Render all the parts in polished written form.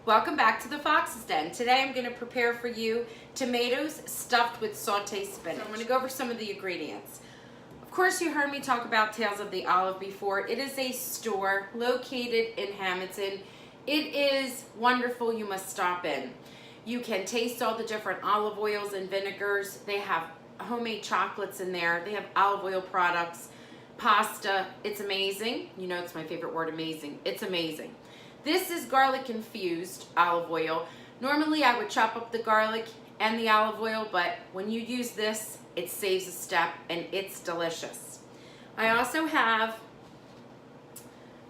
Welcome back to the Fox's Den. Today I'm going to prepare for you tomatoes stuffed with sauteed spinach. So I'm going to go over some of the ingredients. Of course, you heard me talk about Tales of the Olive before. It is a store located in Hamilton. It is wonderful. You must stop in. You can taste all the different olive oils and vinegars. They have homemade chocolates in there. They have olive oil products, pasta. It's amazing. You know, it's my favorite word, amazing. It's amazing. This is garlic infused olive oil. Normally I would chop up the garlic and the olive oil, but when you use this, it saves a step and it's delicious. I also have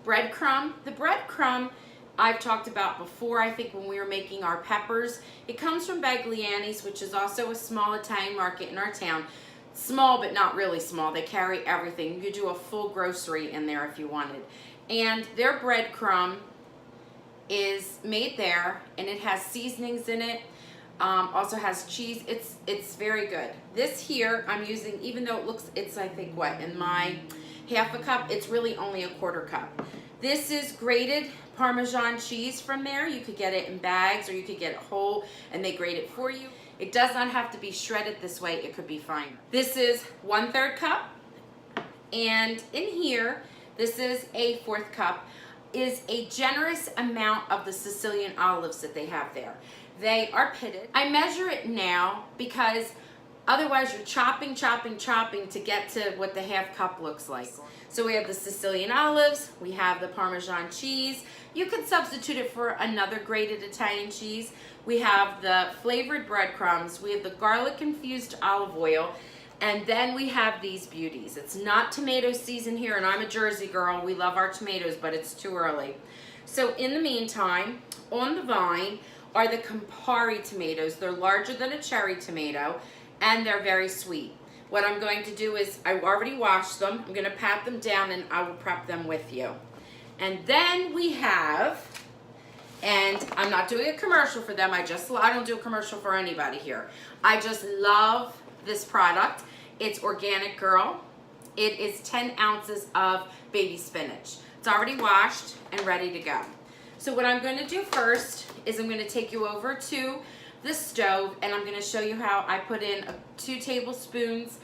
breadcrumb. The breadcrumb I've talked about before, I think when we were making our peppers. It comes from Bagliani's, which is also a small Italian market in our town. Small, but not really small. They carry everything. You could do a full grocery in there if you wanted. And their breadcrumb is made there, and it has seasonings in it. Also has cheese. It's very good. This here I'm using, even though it looks, it's I think what, in my half a cup, it's really only a quarter cup. This is grated Parmesan cheese from there. You could get it in bags or you could get it whole and they grate it for you. It does not have to be shredded this way. It could be finer. This is 1/3 cup, and in here, this is a 1/4 cup. Is a generous amount of the Sicilian olives that they have there. They are pitted. I measure it now because otherwise you're chopping to get to what the half cup looks like. So we have the Sicilian olives, we have the Parmesan cheese. You could substitute it for another grated Italian cheese. We have the flavored breadcrumbs, we have the garlic infused olive oil, and then we have these beauties. It's not tomato season here, and I'm a Jersey girl. We love our tomatoes, but it's too early. So in the meantime, on the vine are the Compari tomatoes. They're larger than a cherry tomato, and they're very sweet. What I'm going to do is, I already washed them. I'm going to pat them down, and I will prep them with you. And then we have, and I'm not doing a commercial for them. I don't do a commercial for anybody here. I just love this product. It's Organic Girl. It is 10 ounces of baby spinach. It's already washed and ready to go. So what I'm going to do first is I'm going to take you over to the stove, and I'm going to show you how I put in 2 tablespoons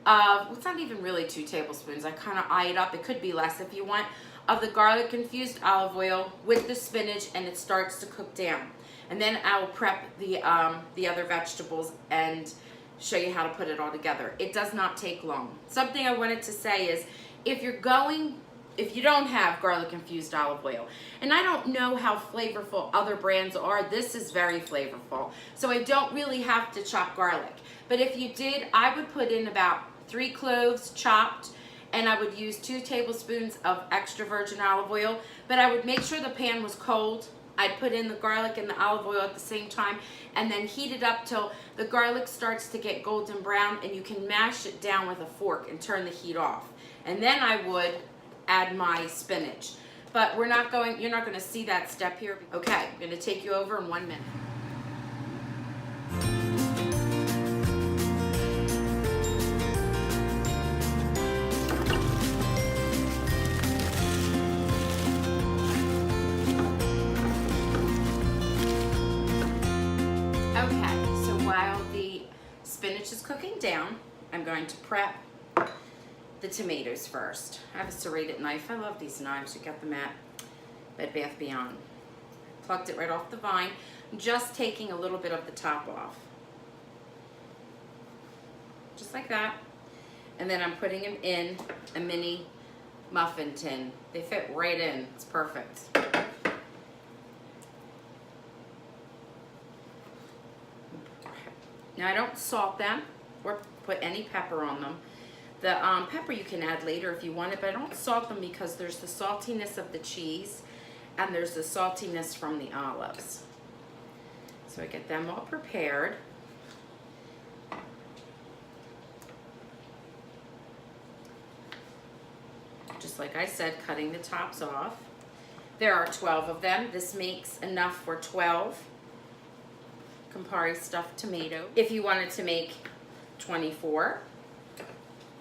of, well, it's not even really 2 tablespoons. I kind of eye it up. It could be less if you want, of the garlic infused olive oil with the spinach, and it starts to cook down. And then I'll prep the other vegetables and show you how to put it all together. It does not take long. Something I wanted to say is, if you don't have garlic infused olive oil, and I don't know how flavorful other brands are, this is very flavorful. So I don't really have to chop garlic. But if you did, I would put in about 3 cloves chopped, and I would use 2 tablespoons of extra virgin olive oil, but I would make sure the pan was cold. I'd put in the garlic and the olive oil at the same time, and then heat it up till the garlic starts to get golden brown, and you can mash it down with a fork and turn the heat off. And then I would add my spinach. But you're not going to see that step here. Okay, I'm going to take you over in 1 minute. Okay, so while the spinach is cooking down, I'm going to prep the tomatoes first. I have a serrated knife. I love these knives. You get them at Bed Bath Beyond. Plucked it right off the vine. I'm just taking a little bit of the top off. Just like that. And then I'm putting them in a mini muffin tin. They fit right in. It's perfect. Now I don't salt them or put any pepper on them. The pepper you can add later if you want it, but I don't salt them because there's the saltiness of the cheese and there's the saltiness from the olives. So I get them all prepared. Just like I said, cutting the tops off. There are 12 of them. This makes enough for 12 Compari stuffed tomato. If you wanted to make 24,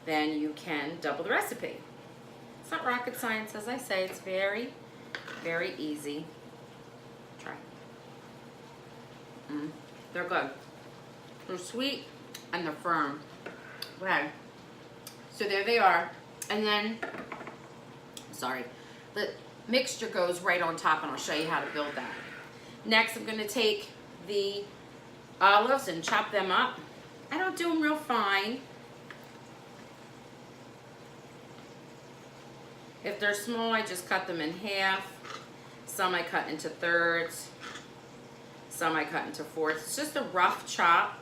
then you can double the recipe. It's not rocket science, as I say. It's very, very easy. Try. They're good. They're sweet and they're firm. Okay. So there they are. And then, sorry, the mixture goes right on top, and I'll show you how to build that. Next, I'm going to take the olives and chop them up. I don't do them real fine. If they're small, I just cut them in half. Some I cut into thirds. Some I cut into fourths. It's just a rough chop.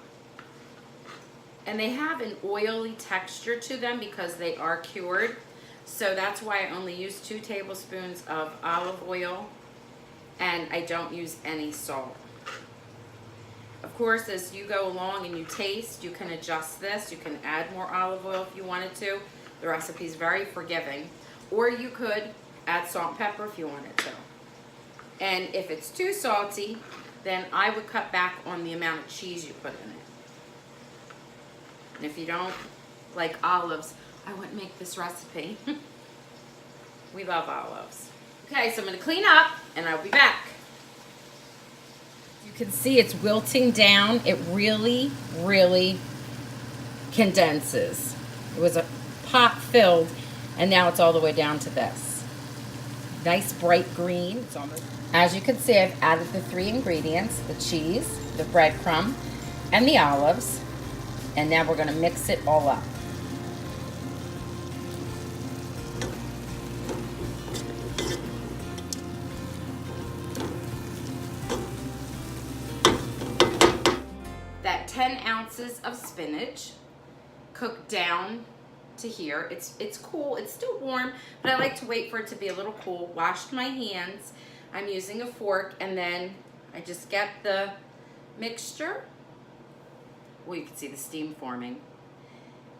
And they have an oily texture to them because they are cured. So that's why I only use 2 tablespoons of olive oil, and I don't use any salt. Of course, as you go along and you taste, you can adjust this. You can add more olive oil if you wanted to. The recipe is very forgiving. Or you could add salt and pepper if you wanted to. And if it's too salty, then I would cut back on the amount of cheese you put in it. And if you don't like olives, I wouldn't make this recipe. We love olives. Okay, so I'm gonna clean up and I'll be back. You can see it's wilting down. It really, really condenses. It was a pot filled, and now it's all the way down to this. Nice bright green. It's almost. As you can see, I've added the 3 ingredients, the cheese, the breadcrumb, and the olives. And now we're gonna mix it all up. That 10 ounces of spinach cooked down to here. It's cool, it's still warm, but I like to wait for it to be a little cool. Washed my hands. I'm using a fork, and then I just get the mixture. Well, you can see the steam forming.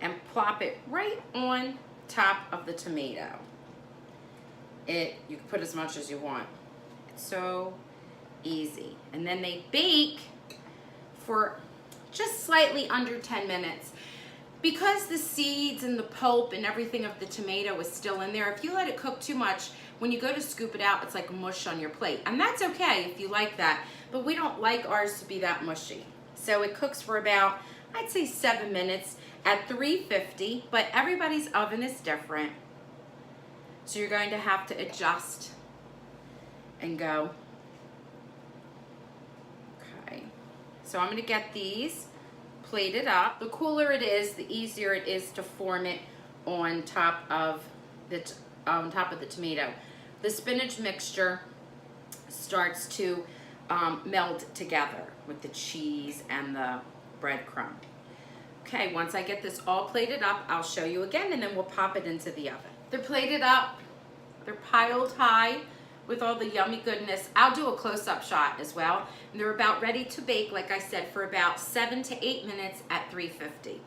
And plop it right on top of the tomato. You can put as much as you want. It's so easy. And then they bake for just slightly under 10 minutes. Because the seeds and the pulp and everything of the tomato is still in there, if you let it cook too much, when you go to scoop it out, it's like mush on your plate. And that's okay if you like that, but we don't like ours to be that mushy. So it cooks for about, I'd say 7 minutes at 350, but everybody's oven is different. So you're going to have to adjust and go. Okay, so I'm gonna get these plated up. The cooler it is, the easier it is to form it on top of the tomato. The spinach mixture starts to meld together with the cheese and the breadcrumb. Okay, once I get this all plated up, I'll show you again, and then we'll pop it into the oven. They're plated up, they're piled high with all the yummy goodness. I'll do a close-up shot as well. And they're about ready to bake, like I said, for about 7 to 8 minutes at 350.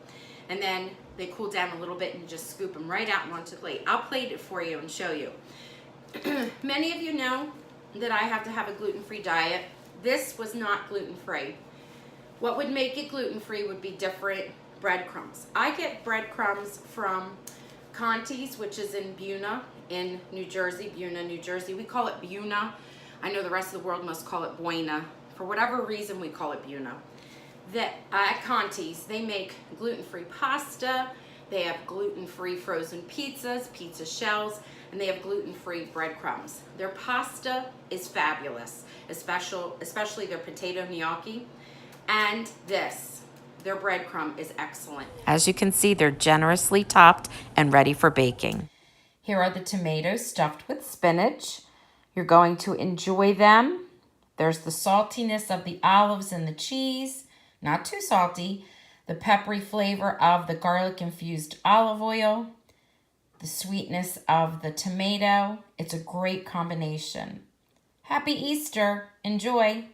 And then they cool down a little bit and just scoop them right out onto the plate. I'll plate it for you and show you. Many of you know that I have to have a gluten-free diet. This was not gluten-free. What would make it gluten-free would be different breadcrumbs. I get breadcrumbs from Conti's, which is in Buna, in New Jersey, Buna, New Jersey. We call it Buna. I know the rest of the world must call it Buena. For whatever reason, we call it Buna. At Conti's, they make gluten-free pasta, they have gluten-free frozen pizzas, pizza shells, and they have gluten-free breadcrumbs. Their pasta is fabulous, especially their potato gnocchi. And their breadcrumb is excellent. As you can see, they're generously topped and ready for baking. Here are the tomatoes stuffed with spinach. You're going to enjoy them. There's the saltiness of the olives and the cheese, not too salty. The peppery flavor of the garlic infused olive oil, the sweetness of the tomato. It's a great combination. Happy Easter. Enjoy.